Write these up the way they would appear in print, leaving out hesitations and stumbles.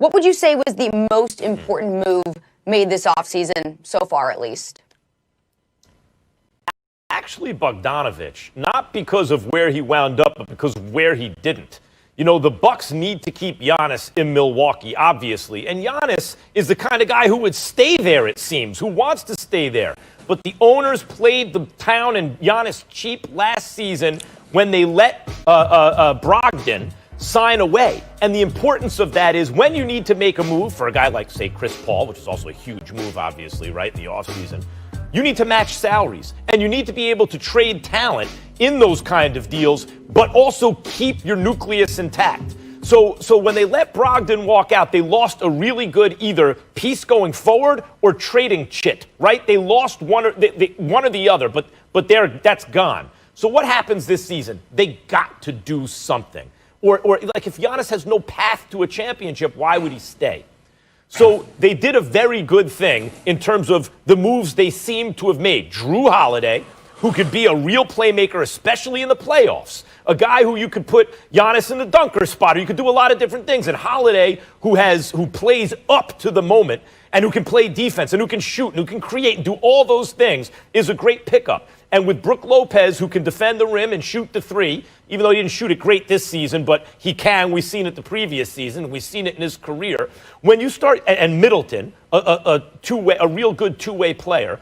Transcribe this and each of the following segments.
What would you say was the most important move made this offseason, so far at least? Actually, Bogdanovich, not because of where he wound up, but because of where he didn't. You know, the Bucks need to keep Giannis in Milwaukee, obviously. And Giannis is the kind of guy who would stay there, it seems, who wants to stay there. But the owners played the town and Giannis cheap last season when they let Brogdon sign away. And the importance of that is when you need to make a move for a guy like, say, Chris Paul, which is also a huge move, obviously, right, in the offseason, you need to match salaries. And you need to be able to trade talent in those kind of deals, but also keep your nucleus intact. So when they let Brogdon walk out, they lost a really good either piece going forward or trading chit, right? They lost one or the other, but that's gone. So what happens this season? They got to do something. Or like if Giannis has no path to a championship, why would he stay? So they did a very good thing in terms of the moves they seem to have made. Drew Holiday, who could be a real playmaker, especially in the playoffs. A guy who you could put Giannis in the dunker spot, or you could do a lot of different things. And Holiday, who plays up to the moment and who can play defense and who can shoot and who can create and do all those things, is a great pickup. And with Brook Lopez, who can defend the rim and shoot the three, even though he didn't shoot it great this season, but he can. We've seen it the previous season. We've seen it in his career. When you start, and Middleton, a real good two-way player,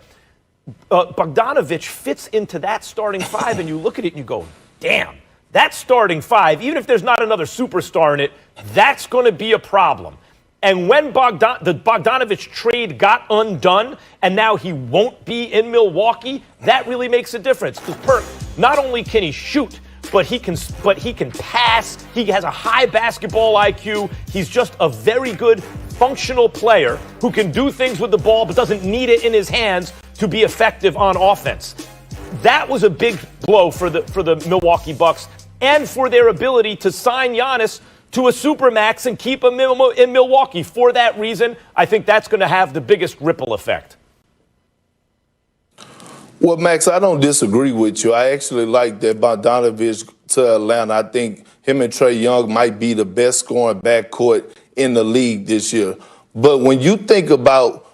Bogdanovich fits into that starting five, and you look at it and you go, damn, that starting five, even if there's not another superstar in it, that's going to be a problem. And when the Bogdanovich trade got undone, and now he won't be in Milwaukee, that really makes a difference. Because Perk, not only can he shoot, but he can pass. He has a high basketball IQ. He's just a very good functional player who can do things with the ball, but doesn't need it in his hands to be effective on offense. That was a big blow for the Milwaukee Bucks and for their ability to sign Giannis to a supermax and keep him in Milwaukee. For that reason, I think that's going to have the biggest ripple effect. Well, Max, I don't disagree with you. I actually like that Bogdanovich to Atlanta. I think him and Trae Young might be the best scoring backcourt in the league this year. But when you think about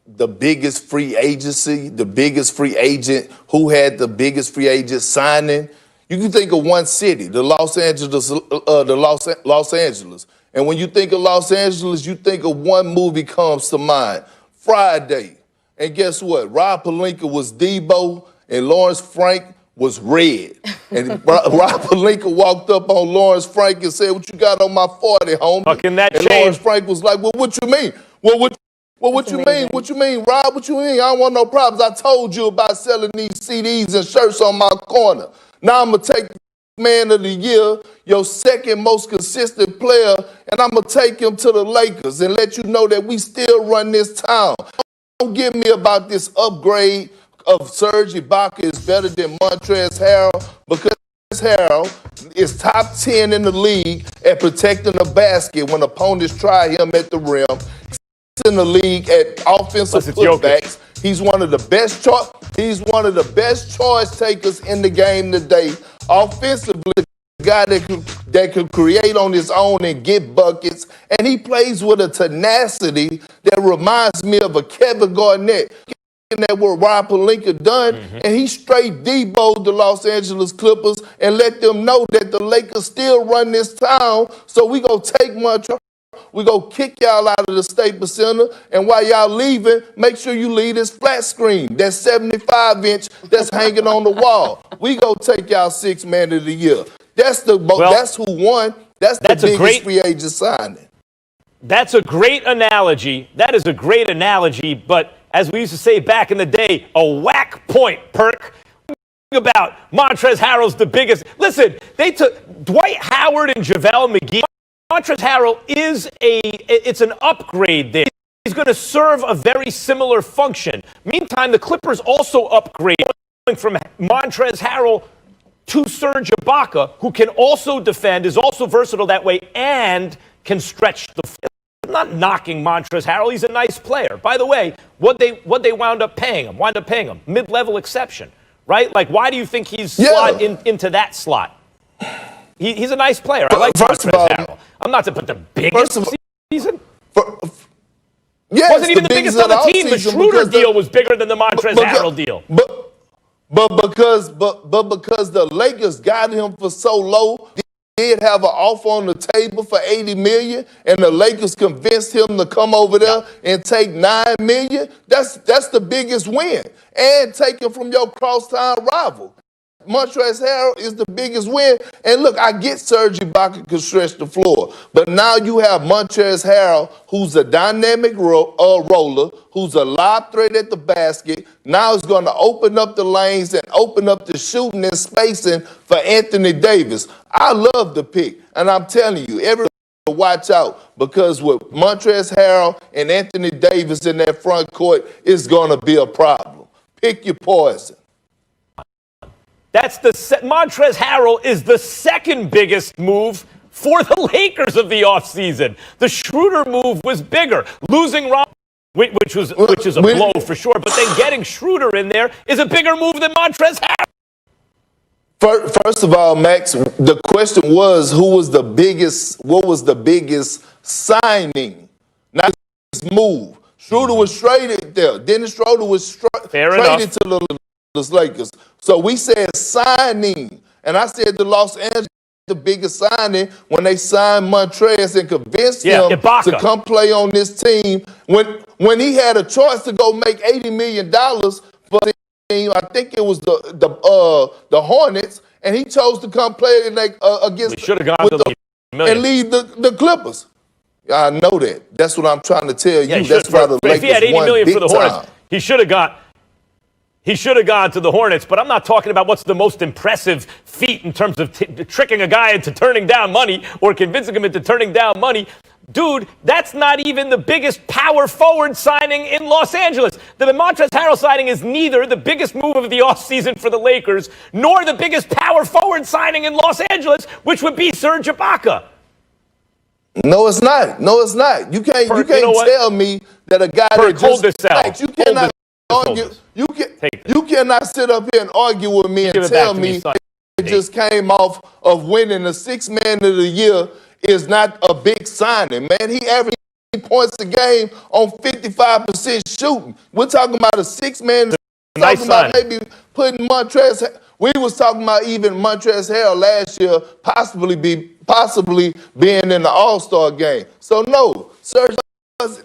the biggest free agency, the biggest free agent, who had the biggest free agent signing, you can think of one city, Los Angeles. And when you think of Los Angeles, you think of one movie comes to mind, Friday. And guess what? Rob Pelinka was Debo and Lawrence Frank was Red. And Rob Pelinka walked up on Lawrence Frank and said, "What you got on my 40, homie?" Fucking that and Lawrence Frank was like, "Well, what you mean? What you mean? What you mean, Rob? What you mean? I don't want no problems. I told you about selling these CDs and shirts on my corner. Now I'm going to take Man of the Year, your second most consistent player, and I'm going to take him to the Lakers and let you know that we still run this town. Don't give me about this upgrade of Serge Ibaka is better than Montrezl Harrell, because Harrell is top 10 in the league at protecting the basket when opponents try him at the rim. He's in the league at offensive putbacks. He's one of the best choice takers in the game today. Offensively, the guy that can create on his own and get buckets, and he plays with a tenacity that reminds me of a Kevin Garnett. That what Rob Pelinka done, and he straight Debo'd the Los Angeles Clippers and let them know that the Lakers still run this town. So we gonna take Montreal, we gonna kick y'all out of the Staples Center, and while y'all leaving, make sure you leave this flat screen, that 75-inch that's hanging on the wall. We gonna take y'all 6 Man of the Year. That's who won. That's the biggest free agent signing. That's a great analogy. That is a great analogy, but as we used to say back in the day, a whack point, Perk. About Montrezl Harrell's the biggest. Listen, they took Dwight Howard and JaVale McGee. Montrezl Harrell it's an upgrade there. He's going to serve a very similar function. Meantime, the Clippers also upgrade, going from Montrezl Harrell to Serge Ibaka, who can also defend, is also versatile that way, and can stretch the floor. I'm not knocking Montrezl Harrell. He's a nice player. By the way, what they wound up paying him, mid-level exception, right? Like, why do you think he's slot into that slot? He's a nice player. I like Montrezl Harrell. I'm not to put the biggest season. Yes, wasn't even the biggest on the team. The Schroeder deal was bigger than the Montrezl Harrell deal. But because the Lakers got him for so low, they did have an offer on the table for $80 million, and the Lakers convinced him to come over there and take $9 million. That's the biggest win, and take him from your crosstown rival. Montrezl Harrell is the biggest win. And look, I get Serge Ibaka can stretch the floor, but now you have Montrezl Harrell, who's a dynamic roller, who's a lob threat at the basket. Now it's going to open up the lanes and open up the shooting and spacing for Anthony Davis. I love the pick, and I'm telling you, everybody watch out, because with Montrezl Harrell and Anthony Davis in that front court, it's going to be a problem. Pick your poison. That's Montrezl Harrell is the second biggest move for the Lakers of the offseason. The Schroeder move was bigger. Losing Rob, which is a blow for sure, but then getting Schroeder in there is a bigger move than Montrezl Harrell. First of all, Max, the question was what was the biggest signing, not this move. Schroeder was traded there. Dennis Schroeder was traded to the Lakers. So we said signing, and I said the Los Angeles the biggest signing when they signed Montrezl and convinced him to come play on this team. When he had a choice to go make $80 million for the team, I think it was the Hornets, and he chose to come play against and lead the Clippers. I know that. That's what I'm trying to tell you. That's why the Lakers if he had $80 million for the Hornets, time. He should have gone to the Hornets, but I'm not talking about what's the most impressive feat in terms of tricking a guy into turning down money or convincing him into turning down money. Dude, that's not even the biggest power forward signing in Los Angeles. The Montrezl Harrell signing is neither the biggest move of the offseason for the Lakers nor the biggest power forward signing in Los Angeles, which would be Serge Ibaka. No, it's not. No, it's not. You can't tell me that a guy that hold this out. You cannot argue. You cannot sit up here and argue with me and tell me it just came off of winning the Sixth Man of the Year is not a big signing, man. He averaged points a game on 55% shooting. We're talking about a Sixth Man. Talking about maybe putting Montrezl. We was talking about even Montrezl Harrell last year possibly being in the All-Star game. So no, Serge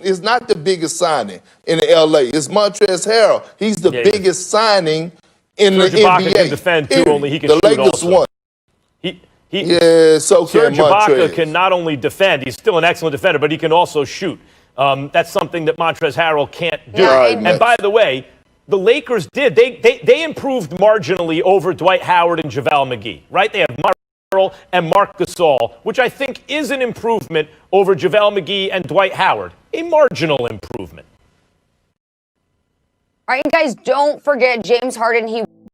is not the biggest signing in LA. It's Montrezl Harrell. He's the biggest signing in the NBA. Can defend too, only he can shoot Lakers also. won. So Serge Ibaka can not only defend, he's still an excellent defender, but he can also shoot. That's something that Montrezl Harrell can't do. And by the way, the Lakers did. They improved marginally over Dwight Howard and JaVale McGee, right? They have Montrezl and Marc Gasol, which I think is an improvement over JaVale McGee and Dwight Howard. A marginal improvement. All right, guys, don't forget James Harden. He